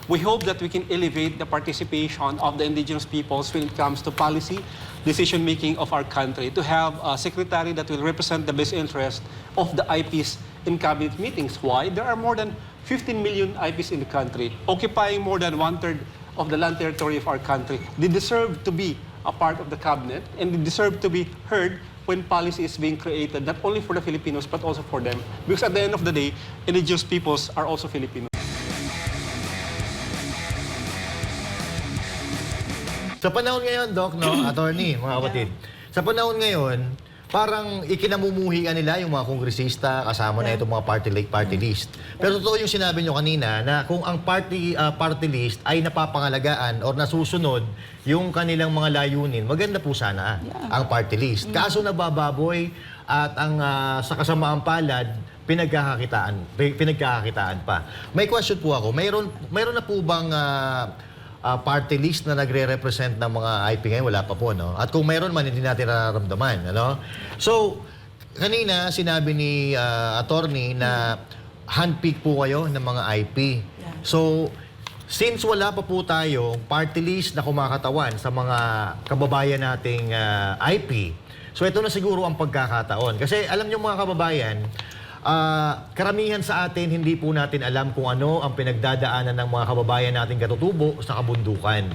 we hope that we can elevate the participation of the indigenous peoples when it comes to policy decision-making of our country, to have a secretary that will represent the best interest of the IPs in cabinet meetings. Why? There are more than 15 million IPs in the country, occupying more than one-third of the land territory of our country. They deserve to be a part of the cabinet, and they deserve to be heard when policy is being created, not only for the Filipinos, but also for them. Because at the end of the day, indigenous peoples are also Filipinos. Sa panahon ngayon, Doc, no, attorney, mga kapatid, sa panahon ngayon, parang ikinamumuhian nila yung mga kongresista kasama na itong mga party list. Pero totoo yung sinabi nyo kanina na kung ang party list ay napapangalagaan or nasusunod yung kanilang mga layunin, maganda po sana ang party list. Kaso nabababoy at ang sa kasamaang palad, pinagkakakitaan pa. May question po ako, mayroon na po bang party list na nagre-represent ng mga IP ngayon? Wala pa po, no? At kung mayroon man, hindi natin nararamdaman, ano? So, kanina, sinabi ni attorney na handpick po kayo ng mga IP. So, since wala pa po tayo party list na kumakatawan sa mga kababayan nating IP, so ito na siguro ang pagkakataon. Kasi alam niyo mga kababayan, karamihan sa atin, hindi po natin alam kung ano ang pinagdadaanan ng mga kababayan nating katutubo sa kabundukan.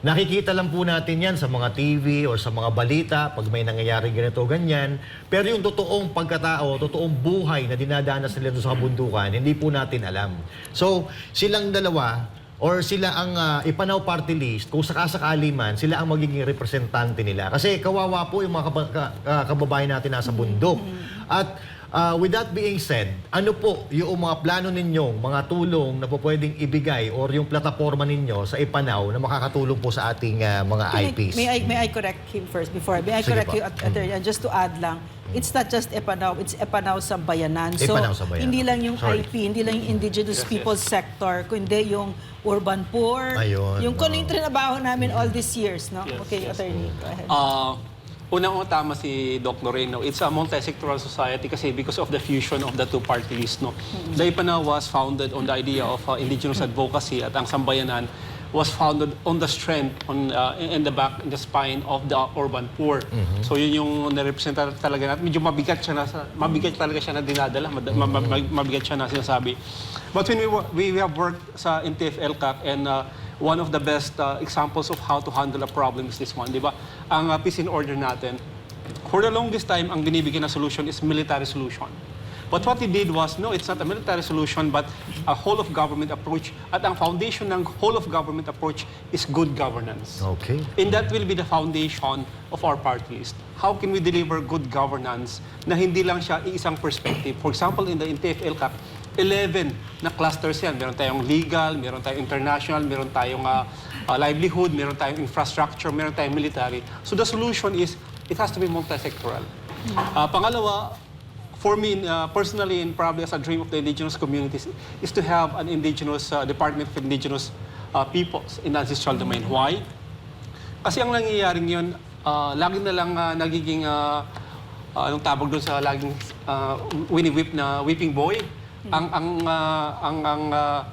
Nakikita lang po natin yan sa mga TV o sa mga balita pag may nangyayari ganito ganyan. Pero yung totoong pagkatao, totoong buhay na dinadanas nila doon sa kabundukan, hindi po natin alam. So, silang dalawa, or sila ang ipanaw party list, kung sakasakali man, sila ang magiging representante nila. Kasi kawawa po yung mga kababayan natin nasa bundok. At with that being said, ano po yung mga plano ninyong, mga tulong na po pwedeng ibigay or yung plataforma ninyo sa ipanaw na makakatulong po sa ating mga IPs? May I correct him first before? May I correct you, Attorney? Just to add lang, it's not just Epanaw, it's Epanaw sa Bayanan. So, Epanaw sa Bayanan. hindi lang yung Sorry. IP, hindi lang yung indigenous people's sector, kundi yung urban poor, Ayun, yung kung yung trinabaho namin all these years, no? Okay, Attorney, go ahead. Unang-una tama si Doc Loreno. It's a multi-sectoral society kasi because of the fusion of the two party lists. No? The Ipanaw was founded on the idea of indigenous advocacy at ang Sambayanan was founded on the strength in the back, in the spine of the urban poor. So yun yung nirepresenta talaga natin. Medyo mabigat talaga siya na dinadala, mabigat siya na sinasabi. But when we have worked sa NTF-ELCAC and one of the best examples of how to handle a problem is this one, di ba? Ang peace and order natin, for the longest time, ang binibigyan na solution is military solution. But what he did was, no, it's not a military solution, but a whole-of-government approach. At ang foundation ng whole-of-government approach is good governance. Okay. And that will be the foundation of our party list. How can we deliver good governance na hindi lang siya iisang perspective? For example, in the NTF-ELCAC, 11 na clusters yan. Meron tayong legal, meron tayong international, meron tayong livelihood, meron tayong infrastructure, meron tayong military. So the solution is, it has to be multi-sectoral. Pangalawa, for me, personally, and probably as a dream of the indigenous communities, is to have an indigenous Department of Indigenous Peoples in the ancestral domain. Why? Kasi ang nangyayaring yun, lagi na lang nagiging, anong tawag doon sa laging winnie-whip na whipping boy, ang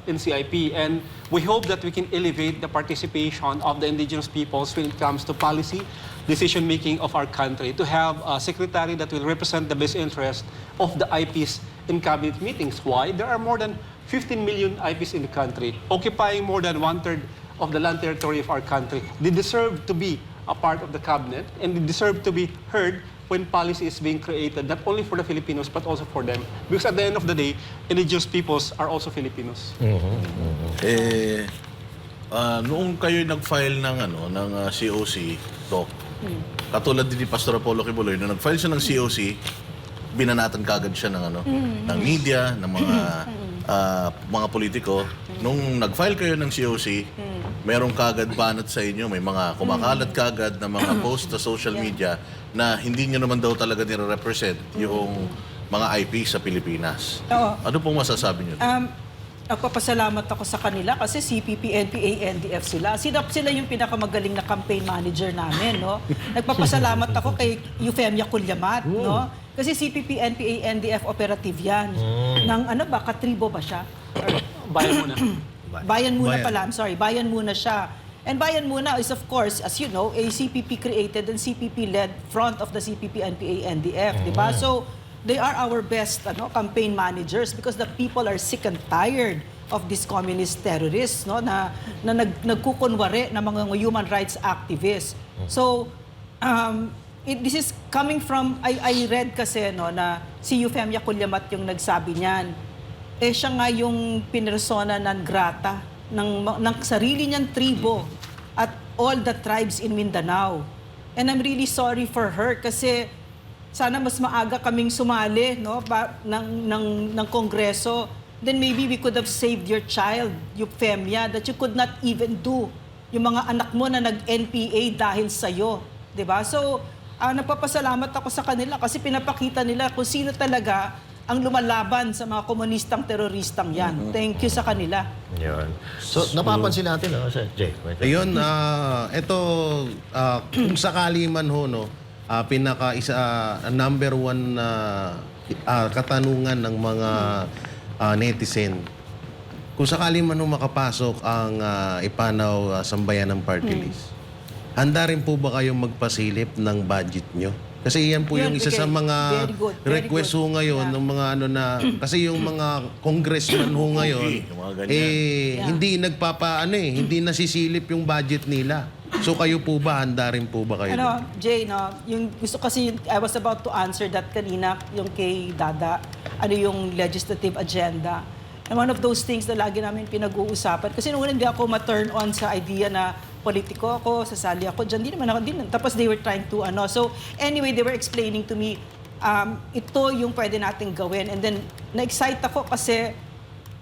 NCIP. And we hope that we can elevate the participation of the indigenous peoples when it comes to policy decision-making of our country, to have a secretary that will represent the best interest of the IPs in cabinet meetings. Why? There are more than 15 million IPs in the country, occupying more than one-third of the land territory of our country. They deserve to be a part of the cabinet, and they deserve to be heard when policy is being created, not only for the Filipinos, but also for them. Because at the end of the day, indigenous peoples are also Filipinos. Noong kayo nag-file ng COC, Doc, katulad din ni Pastor Apollo Kibuloy, nung nag-file siya ng COC, binanatan kagad siya ng media, ng mga politiko. Nung nag-file kayo ng COC, merong kagad banat sa inyo, may mga kumakalat kagad na mga post sa social media na hindi nyo naman daw talaga nire-represent yung mga IP sa Pilipinas. Oo. Ano pong masasabi nyo? Nagpapasalamat ako sa kanila kasi CPP, NPA, NDF sila. Sila yung pinakamagaling na campaign manager namin, no? Nagpapasalamat ako kay Eufemia Culyamat, no? Kasi CPP, NPA, NDF operative yan. Ng ano ba, katribo ba siya? Bayan mo na. Bayan Muna Bayan. pala, I'm sorry, Bayan Muna siya. And Bayan Muna is, of course, as you know, a CPP created and CPP-led front of the CPP, NPA, NDF, di ba? So, they are our best campaign managers because the people are sick and tired of these communist terrorists nagkukunwari na mga human rights activists. So, this is coming from, I read kasi na si Eufemia Cullamat yung nagsabi niyan. Siya nga yung pinersona non grata ng sarili niyang tribo at all the tribes in Mindanao. And I'm really sorry for her kasi sana mas maaga kaming sumali ng Kongreso. Then maybe we could have saved your child, Eufemia, that you could not even do. Yung mga anak mo na nag-NPA dahil sa'yo. Diba? So, nagpapasalamat ako sa kanila kasi pinapakita nila kung sino talaga ang lumalaban sa mga komunistang teroristang yan. Thank you sa kanila. Yun. So, napapansin natin, Sir Jay. Ayun, ito, kung sakali man ho, number one katanungan ng mga netizen, kung sakali man ho makapasok ang ipanaw sambayan ng party list, handa rin po ba kayong magpasilip ng budget nyo? Kasi yan po Yun, yung isa okay. sa mga Very good, very request ho good. ngayon ng mga kasi yung mga congressman ho ngayon, yung mga ganyan. hindi hindi nasisilip yung budget nila. So kayo po ba, handa rin po ba kayo? Jay, yung gusto kasi, I was about to answer that kanina, yung kay Dada, yung legislative agenda. And one of those things na lagi namin pinag-uusapan. Kasi nung hindi ako ma-turn on sa idea na politiko ako, sasali ako dyan, di naman ako din. Tapos they were trying to, So anyway, they were explaining to me, ito yung pwede nating gawin. And then, na-excite ako kasi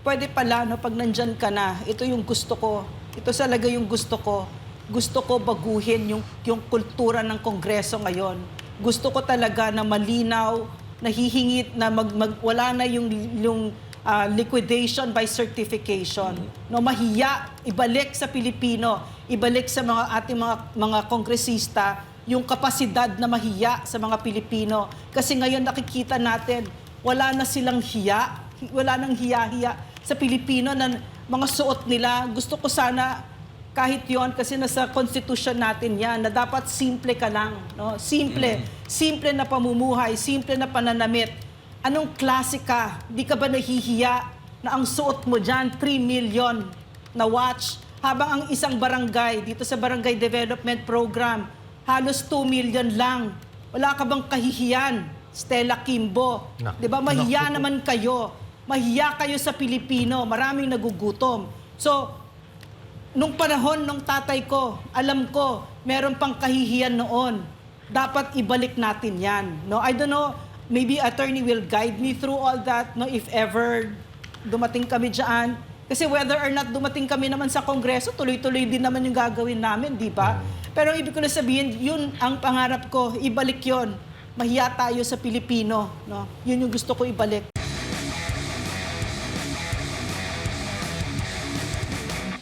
pwede pala, pag nandyan ka na, ito yung gusto ko. Ito talaga yung gusto ko. Gusto ko baguhin yung kultura ng Kongreso ngayon. Gusto ko talaga na malinaw, nahihingit na wala na yung liquidation by certification. Mahiya, ibalik sa Pilipino, ibalik sa ating mga kongresista yung kapasidad na mahiya sa mga Pilipino. Kasi ngayon nakikita natin, wala na silang hiya, wala nang hiya-hiya sa Pilipino na mga suot nila. Gusto ko sana kahit yon kasi nasa konstitusyon natin yan na dapat simple ka lang. Simple na pamumuhay, simple na pananamit. Anong klase ka? Di ka ba nahihiya na ang suot mo dyan, 3 million na watch? Habang ang isang barangay, dito sa Barangay Development Program, halos 2 million lang. Wala ka bang kahihiyan? Stella Kimbo. Di ba? Mahiya naman kayo. Mahiya kayo sa Pilipino. Maraming nagugutom. So, nung panahon ng tatay ko, alam ko, meron pang kahihiyan noon. Dapat ibalik natin yan. I don't know, maybe attorney will guide me through all that, if ever dumating kami dyan. Kasi whether or not dumating kami naman sa Kongreso, tuloy-tuloy din naman yung gagawin namin, di ba? Pero ibig ko na sabihin, yun ang pangarap ko, ibalik yon. Mahiya tayo sa Pilipino. Yun yung gusto ko ibalik.